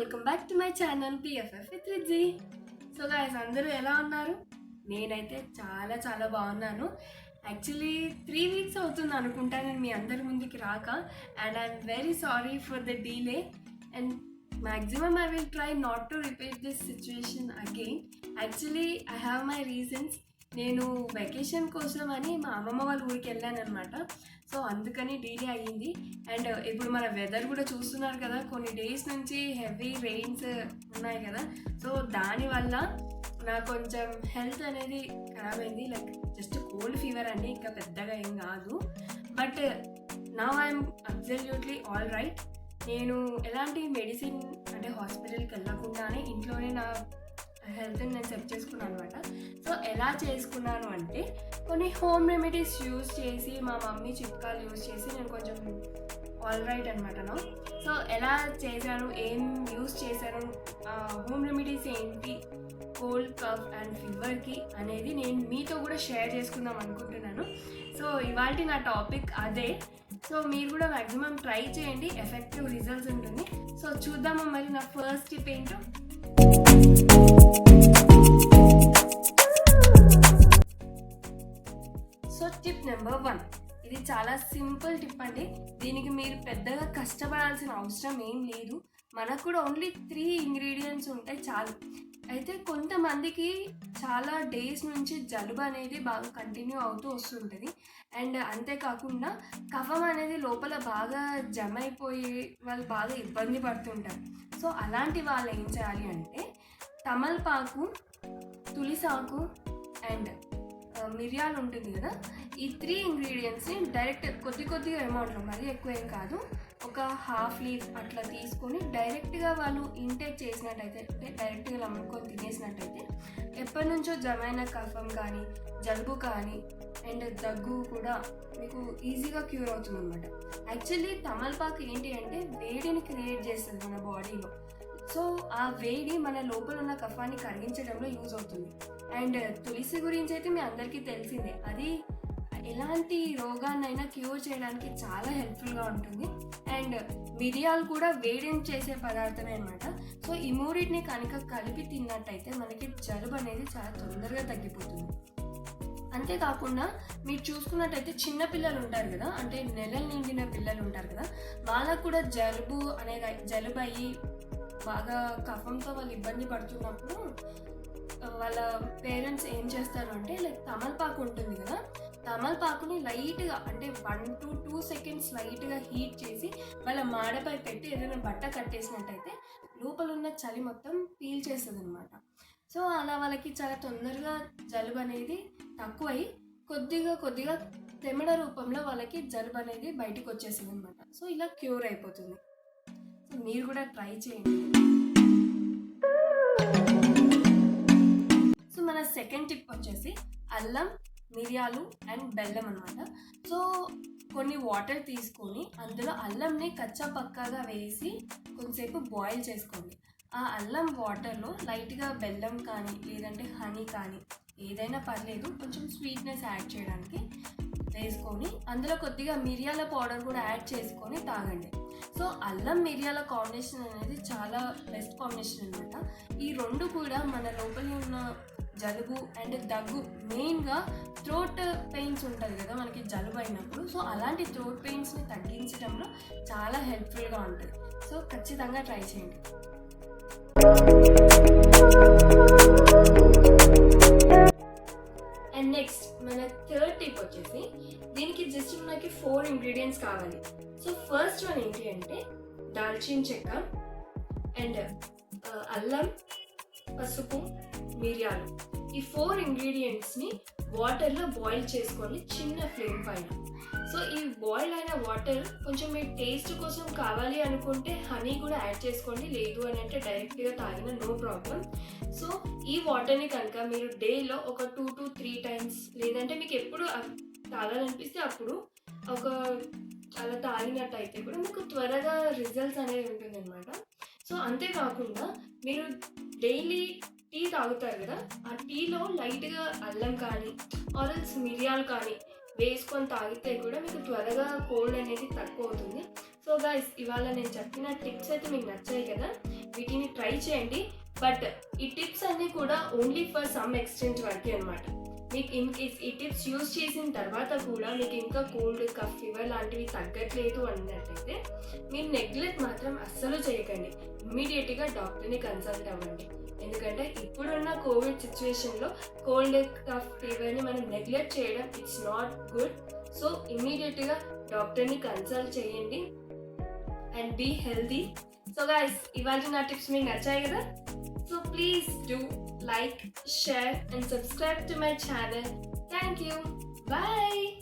Welcome back to my channel PFF with Ridzi. So guys అందరూ ఎలా ఉన్నారు? నేనైతే చాలా చాలా బాగున్నాను. యాక్చువల్లీ 3 వీక్స్ అవుతుంది అనుకుంటా నేను మీ అందరి ముందుకి రాక, and I'm very sorry for the delay and maximum I will try not to repeat this situation again. Actually I have my reasons. నేను వెకేషన్ కోసం అని మా అమ్మమ్మ వాళ్ళ ఊరికి వెళ్ళాను అనమాట. సో అందుకని డీలే అయ్యింది. అండ్ ఇప్పుడు మన వెదర్ కూడా చూస్తున్నారు కదా, కొన్ని డేస్ నుంచి హెవీ రెయిన్స్ ఉన్నాయి కదా. సో దానివల్ల నాకు కొంచెం హెల్త్ అనేది ఖరాబ్ అయింది. లైక్ జస్ట్ కోల్డ్ ఫీవర్ అండి, ఇంకా పెద్దగా ఏం కాదు. But now I'm absolutely all right. నేను ఎలాంటి మెడిసిన్ అంటే హాస్పిటల్కి వెళ్ళకుండానే ఇంట్లోనే నా హెల్త్ని నేను సెట్ చేసుకున్నాను అనమాట. సో ఎలా చేసుకున్నాను అంటే కొన్ని హోమ్ రెమెడీస్ యూజ్ చేసి, మా మమ్మీ చిట్కాలు యూజ్ చేసి నేను కొంచెం ఆల్ రైట్ అనమాట. సో ఎలా చేశాను, ఏం యూజ్ చేశాను, హోమ్ రెమెడీస్ ఏంటి కోల్డ్ కఫ్ అండ్ ఫీవర్కి అనేది నేను మీతో కూడా షేర్ చేసుకుందాం అనుకుంటున్నాను. సో ఇవాళ నా టాపిక్ అదే. సో మీరు కూడా మ్యాక్సిమం ట్రై చేయండి, ఎఫెక్టివ్ రిజల్ట్స్ ఉంటుంది. సో చూద్దామా మరి నా ఫస్ట్ టిప్ ఏంటో. సో టిప్ నెంబర్ 1, ఇది చాలా సింపుల్ టిప్ అండి. దీనికి మీరు పెద్దగా కష్టపడాల్సిన అవసరం ఏం లేదు. మనకు కూడా ఓన్లీ 3 ఇంగ్రీడియంట్స్ ఉంటాయి చాలు. అయితే కొంతమందికి చాలా డేస్ నుంచి జలుబు అనేది బాగా కంటిన్యూ అవుతూ వస్తుంటుంది. అండ్ అంతేకాకుండా కఫం అనేది లోపల బాగా జమ అయిపోయి వాళ్ళు బాగా ఇబ్బంది పడుతుంటారు. సో అలాంటి వాళ్ళు ఏం చేయాలి అంటే తమలపాకు, తులసాకు అండ్ మిరియాలు ఉంటుంది కదా, ఈ 3 ఇంగ్రీడియంట్స్ని డైరెక్ట్ కొద్దిగా అమౌంట్లో, మరీ ఎక్కువ ఏం కాదు, ఒక ½ లీఫ్ అట్లా తీసుకొని డైరెక్ట్గా వాళ్ళు ఇంటేక్ చేసినట్టయితే, అంటే డైరెక్ట్గా నమ్ముకొని తినేసినట్టయితే ఎప్పటి నుంచో జమైన కఫం కానీ జలుబు కానీ అండ్ దగ్గు కూడా మీకు ఈజీగా క్యూర్ అవుతుంది అనమాట. యాక్చువల్లీ తమలపాకు ఏంటి అంటే వేడిని క్రియేట్ చేస్తుంది మన బాడీలో. సో ఆ వేడి మన లోపల ఉన్న కఫాన్ని కరిగించడంలో యూజ్ అవుతుంది. అండ్ తులసి గురించి అయితే మీ అందరికీ తెలిసిందే, అది ఎలాంటి రోగాన్నైనా క్యూర్ చేయడానికి చాలా హెల్ప్ఫుల్గా ఉంటుంది. అండ్ మిరియాలు కూడా వేడిని చేసే పదార్థమే అనమాట. సో ఈ మూడింటిని కనుక కలిపి తిన్నట్టయితే మనకి జలుబు అనేది చాలా తొందరగా తగ్గిపోతుంది. అంతేకాకుండా మీరు చూసుకున్నట్టయితే చిన్నపిల్లలు ఉంటారు కదా, అంటే నెలలు నిండిన పిల్లలు ఉంటారు కదా, వాళ్ళకు కూడా జలుబు అయ్యి బాగా కఫంతో వాళ్ళు ఇబ్బంది పడుతున్నప్పుడు వాళ్ళ పేరెంట్స్ ఏం చేస్తారు అంటే, లైక్ తమలపాకు ఉంటుంది కదా, తమలపాకుని లైట్గా అంటే 1 to 2 seconds లైట్గా హీట్ చేసి వాళ్ళ మాడపై పెట్టి ఏదైనా బట్ట కట్టేసినట్టయితే లోపల ఉన్న చలి మొత్తం పీల్చేస్తుంది అనమాట. సో అలా వాళ్ళకి చాలా తొందరగా జలుబు అనేది తక్కువై కొద్దిగా తెమిడ రూపంలో వాళ్ళకి జలుబు అనేది బయటకు వచ్చేసింది అనమాట. సో ఇలా క్యూర్ అయిపోతుంది. సో మీరు కూడా ట్రై చేయండి. సో మన సెకండ్ టిప్ వచ్చేసి అల్లం, మిరియాలు అండ్ బెల్లం అనమాట. సో కొన్ని వాటర్ తీసుకొని అందులో అల్లంని కచ్చా పక్కాగా వేసి కొంచెంసేపు బాయిల్ చేసుకోండి. ఆ అల్లం వాటర్లో లైట్గా బెల్లం కానీ లేదంటే హనీ కానీ ఏదైనా పర్లేదు, కొంచెం స్వీట్నెస్ యాడ్ చేయడానికి వేసుకొని అందులో కొద్దిగా మిరియాల పౌడర్ కూడా యాడ్ చేసుకొని తాగండి. సో అల్లం మిరియాల కాంబినేషన్ అనేది చాలా బెస్ట్ కాంబినేషన్ అనమాట. ఈ రెండు కూడా మన లోపల ఉన్న జలుబు అండ్ దగ్గు, మెయిన్గా థ్రోట్ పెయిన్స్ ఉంటుంది కదా మనకి జలుబు అయినప్పుడు, సో అలాంటి థ్రోట్ పెయిన్స్ని తగ్గించడంలో చాలా హెల్ప్ఫుల్గా ఉంటుంది. సో ఖచ్చితంగా ట్రై చేయండి. అండ్ నెక్స్ట్ మన థర్డ్ టిప్ వచ్చేసి, దీనికి జస్ట్ మనకి 4 ఇంగ్రీడియంట్స్ కావాలి. సో ఫస్ట్ వన్ ఏంటి అంటే దాల్చిన చెక్క అండ్ అల్లం, పసుపు, మిరియాలు. ఈ 4 ఇంగ్రీడియంట్స్ని వాటర్లో బాయిల్ చేసుకోండి చిన్న ఫ్లేమ్ పైన. సో ఈ బాయిల్ అయిన వాటర్ కొంచెం మీ టేస్ట్ కోసం కావాలి అనుకుంటే హనీ కూడా యాడ్ చేసుకోండి, లేదు అని అంటే డైరెక్ట్గా తాగిన నో ప్రాబ్లం. సో ఈ వాటర్ని కనుక మీరు డేలో ఒక 2 to 3 times, లేదంటే మీకు ఎప్పుడు తాగాలనిపిస్తే అప్పుడు అలా తాగినట్టయితే కూడా మీకు త్వరగా రిజల్ట్స్ అనేది ఉంటుంది అనమాట. సో అంతేకాకుండా మీరు డైలీ టీ తాగుతారు కదా, ఆ టీలో లైట్గా అల్లం కానీ ఆరెల్స్ మిరియాలు కానీ వేసుకొని తాగితే కూడా మీకు త్వరగా కోల్డ్ అనేది తక్కువ అవుతుంది. సో సో గైస్, ఇవాళ నేను చెప్పిన టిప్స్ అయితే మీకు నచ్చాయి కదా, వీటిని ట్రై చేయండి. బట్ ఈ టిప్స్ అన్నీ కూడా ఓన్లీ ఫర్ సమ్ ఎక్స్టెంట్ వరకే అనమాట. మీకు ఇన్ కేస్ ఈ టిప్స్ యూజ్ చేసిన తర్వాత కూడా మీకు ఇంకా కోల్డ్, కఫ్, ఫీవర్ లాంటివి తగ్గట్లేదు అన్నట్టయితే మీరు నెగ్లెక్ట్ మాత్రం అస్సలు చేయకండి. ఇమ్మీడియట్గా డాక్టర్ని కన్సల్ట్ అవ్వండి. ఎందుకంటే ఇప్పుడున్న కోవిడ్ సిచ్యువేషన్లో కోల్డ్, కఫ్, ఫీవర్ని మనం నెగ్లెక్ట్ చేయడం ఇట్స్ నాట్ గుడ్. సో ఇమ్మీడియట్గా డాక్టర్ని కన్సల్ట్ చేయండి and be healthy. So guys, ఇవాళ నా టిప్స్ మీకు నచ్చాయి కదా? So please do like, share and subscribe to my channel. Thank you. Bye.